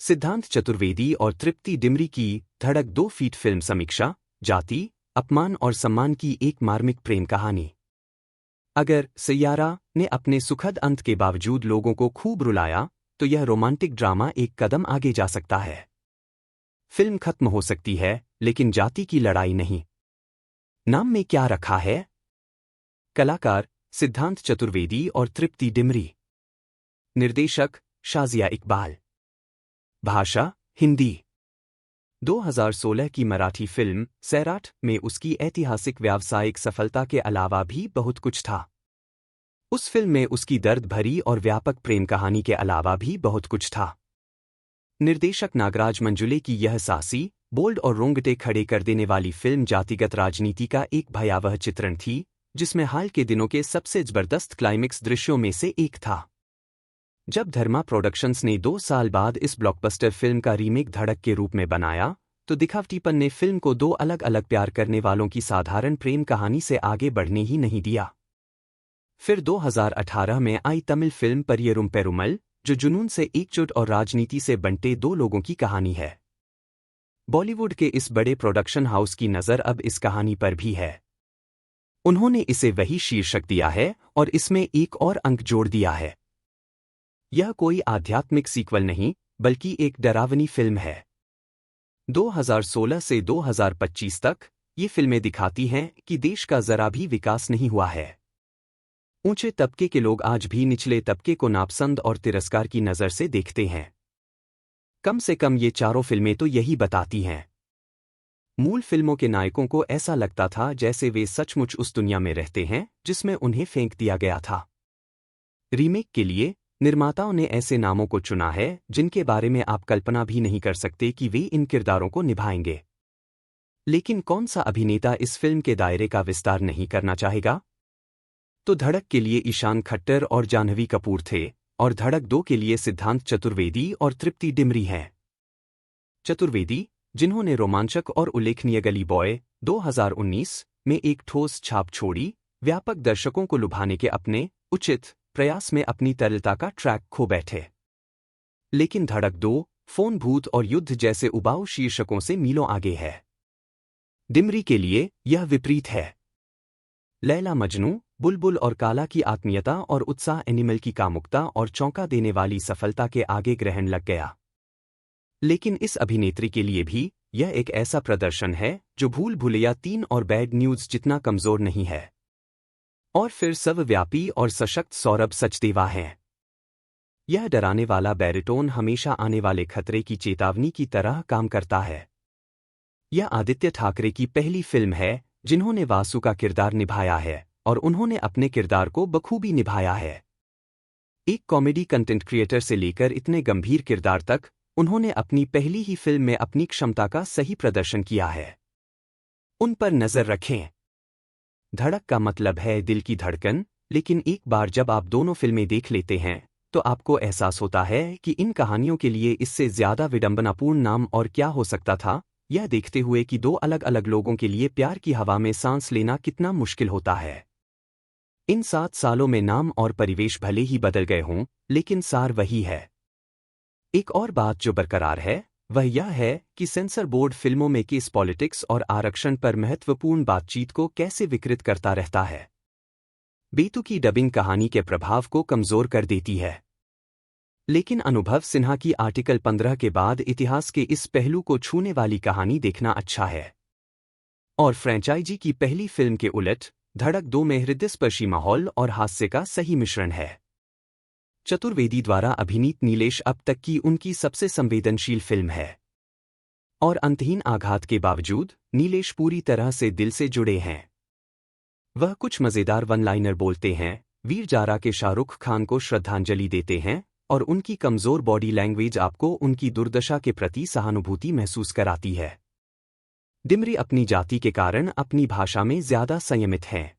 सिद्धांत चतुर्वेदी और तृप्ति डिमरी की धड़क 2 फीट फिल्म समीक्षा, जाति, अपमान और सम्मान की एक मार्मिक प्रेम कहानी। अगर सैयारा ने अपने सुखद अंत के बावजूद लोगों को खूब रुलाया, तो यह रोमांटिक ड्रामा एक कदम आगे जा सकता है। फिल्म खत्म हो सकती है, लेकिन जाति की लड़ाई नहीं। नाम में क्या रखा है? कलाकार सिद्धांत चतुर्वेदी और तृप्ति डिमरी। निर्देशक शाजिया इकबाल। भाषा हिंदी। 2016 की मराठी फिल्म सैराट में उसकी ऐतिहासिक व्यावसायिक सफलता के अलावा भी बहुत कुछ था। उस फिल्म में उसकी दर्द भरी और व्यापक प्रेम कहानी के अलावा भी बहुत कुछ था। निर्देशक नागराज मंजुले की यह साहसी, बोल्ड और रोंगटे खड़े कर देने वाली फिल्म जातिगत राजनीति का एक भयावह चित्रण थी, जिसमें हाल के दिनों के सबसे जबरदस्त क्लाइमेक्स दृश्यों में से एक था। जब धर्मा प्रोडक्शंस ने 2 साल बाद इस ब्लॉकबस्टर फिल्म का रीमेक धड़क के रूप में बनाया, तो दिखावटीपन ने फिल्म को 2 अलग अलग प्यार करने वालों की साधारण प्रेम कहानी से आगे बढ़ने ही नहीं दिया। फिर 2018 में आई तमिल फिल्म परियरुम पेरुमल, जो जुनून से एकजुट और राजनीति से बंटे 2 लोगों की कहानी है। बॉलीवुड के इस बड़े प्रोडक्शन हाउस की नज़र अब इस कहानी पर भी है। उन्होंने इसे वही शीर्षक दिया है और इसमें एक और अंक जोड़ दिया है। यह कोई आध्यात्मिक सीक्वल नहीं, बल्कि एक डरावनी फिल्म है। 2016 से 2025 तक ये फिल्में दिखाती हैं कि देश का जरा भी विकास नहीं हुआ है। ऊंचे तबके के लोग आज भी निचले तबके को नापसंद और तिरस्कार की नज़र से देखते हैं। कम से कम ये चारों फिल्में तो यही बताती हैं। मूल फिल्मों के नायकों को ऐसा लगता था जैसे वे सचमुच उस दुनिया में रहते हैं जिसमें उन्हें फेंक दिया गया था। रीमेक के लिए निर्माताओं ने ऐसे नामों को चुना है जिनके बारे में आप कल्पना भी नहीं कर सकते कि वे इन किरदारों को निभाएंगे। लेकिन कौन सा अभिनेता इस फिल्म के दायरे का विस्तार नहीं करना चाहेगा? तो धड़क के लिए ईशान खट्टर और जाह्नवी कपूर थे, और धड़क 2 के लिए सिद्धांत चतुर्वेदी और तृप्ति डिमरी हैं। चतुर्वेदी, जिन्होंने रोमांचक और उल्लेखनीय गली बॉय 2019 में एक ठोस छाप छोड़ी, व्यापक दर्शकों को लुभाने के अपने उचित प्रयास में अपनी तरलता का ट्रैक खो बैठे। लेकिन धड़क 2 फोन भूत और युद्ध जैसे उबाऊ शीर्षकों से मीलों आगे है। डिमरी के लिए यह विपरीत है। लैला मजनू, बुलबुल और काला की आत्मीयता और उत्साह एनिमल की कामुकता और चौंका देने वाली सफलता के आगे ग्रहण लग गया। लेकिन इस अभिनेत्री के लिए भी यह एक ऐसा प्रदर्शन है जो भूल भुलैया 3 और बैड न्यूज जितना कमजोर नहीं है। और फिर सर्वव्यापी और सशक्त सौरभ सचदेवा हैं। यह डराने वाला बैरिटोन हमेशा आने वाले खतरे की चेतावनी की तरह काम करता है। यह आदित्य ठाकरे की पहली फिल्म है जिन्होंने वासु का किरदार निभाया है, और उन्होंने अपने किरदार को बखूबी निभाया है। एक कॉमेडी कंटेंट क्रिएटर से लेकर इतने गंभीर किरदार तक, उन्होंने अपनी पहली ही फिल्म में अपनी क्षमता का सही प्रदर्शन किया है। उन पर नजर रखें। धड़क का मतलब है दिल की धड़कन, लेकिन एक बार जब आप दोनों फिल्में देख लेते हैं, तो आपको एहसास होता है कि इन कहानियों के लिए इससे ज्यादा विडंबनापूर्ण नाम और क्या हो सकता था, यह देखते हुए कि 2 अलग अलग लोगों के लिए प्यार की हवा में सांस लेना कितना मुश्किल होता है। इन 7 सालों में नाम और परिवेश भले ही बदल गए हों, लेकिन सार वही है। एक और बात जो बरकरार है, वह यह है कि सेंसर बोर्ड फिल्मों में केस पॉलिटिक्स और आरक्षण पर महत्वपूर्ण बातचीत को कैसे विकृत करता रहता है। बेतुकी डबिंग कहानी के प्रभाव को कमजोर कर देती है। लेकिन अनुभव सिन्हा की आर्टिकल 15 के बाद इतिहास के इस पहलू को छूने वाली कहानी देखना अच्छा है। और फ्रेंचाइजी की पहली फिल्म के उलट, धड़क 2 में हृदयस्पर्शी माहौल और हास्य का सही मिश्रण है। चतुर्वेदी द्वारा अभिनीत नीलेश अब तक की उनकी सबसे संवेदनशील फिल्म है। और अंतहीन आघात के बावजूद नीलेश पूरी तरह से दिल से जुड़े हैं। वह कुछ मजेदार वन लाइनर बोलते हैं, वीर जारा के शाहरुख खान को श्रद्धांजलि देते हैं, और उनकी कमजोर बॉडी लैंग्वेज आपको उनकी दुर्दशा के प्रति सहानुभूति महसूस कराती है। डिमरी अपनी जाति के कारण अपनी भाषा में ज्यादा संयमित हैं।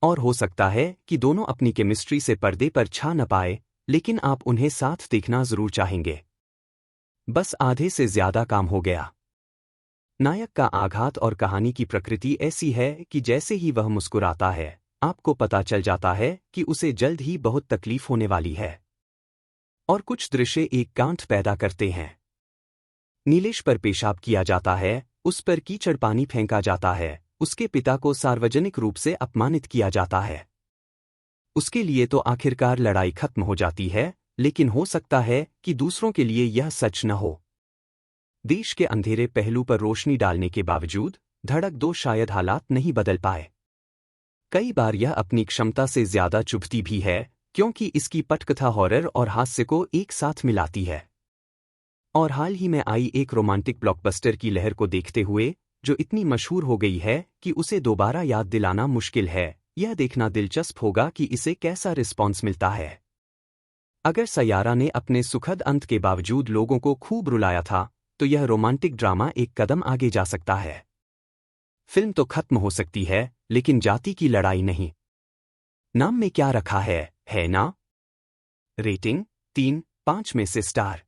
और हो सकता है कि दोनों अपनी केमिस्ट्री से पर्दे पर छा न पाए, लेकिन आप उन्हें साथ देखना जरूर चाहेंगे। बस आधे से ज्यादा काम हो गया। नायक का आघात और कहानी की प्रकृति ऐसी है कि जैसे ही वह मुस्कुराता है, आपको पता चल जाता है कि उसे जल्द ही बहुत तकलीफ होने वाली है। और कुछ दृश्य एक गांठ पैदा करते हैं। नीलेश पर पेशाब किया जाता है, उस पर कीचड़ पानी फेंका जाता है, उसके पिता को सार्वजनिक रूप से अपमानित किया जाता है। उसके लिए तो आखिरकार लड़ाई खत्म हो जाती है, लेकिन हो सकता है कि दूसरों के लिए यह सच न हो। देश के अंधेरे पहलू पर रोशनी डालने के बावजूद धड़क 2 शायद हालात नहीं बदल पाए। कई बार यह अपनी क्षमता से ज्यादा चुभती भी है, क्योंकि इसकी पटकथा हॉरर और हास्य को एक साथ मिलाती है। और हाल ही में आई एक रोमांटिक ब्लॉकबस्टर की लहर को देखते हुए, जो इतनी मशहूर हो गई है कि उसे दोबारा याद दिलाना मुश्किल है, यह देखना दिलचस्प होगा कि इसे कैसा रिस्पॉन्स मिलता है। अगर सैयारा ने अपने सुखद अंत के बावजूद लोगों को खूब रुलाया था, तो यह रोमांटिक ड्रामा एक कदम आगे जा सकता है। फिल्म तो खत्म हो सकती है, लेकिन जाति की लड़ाई नहीं। नाम में क्या रखा है ना? रेटिंग 3/5 में से स्टार।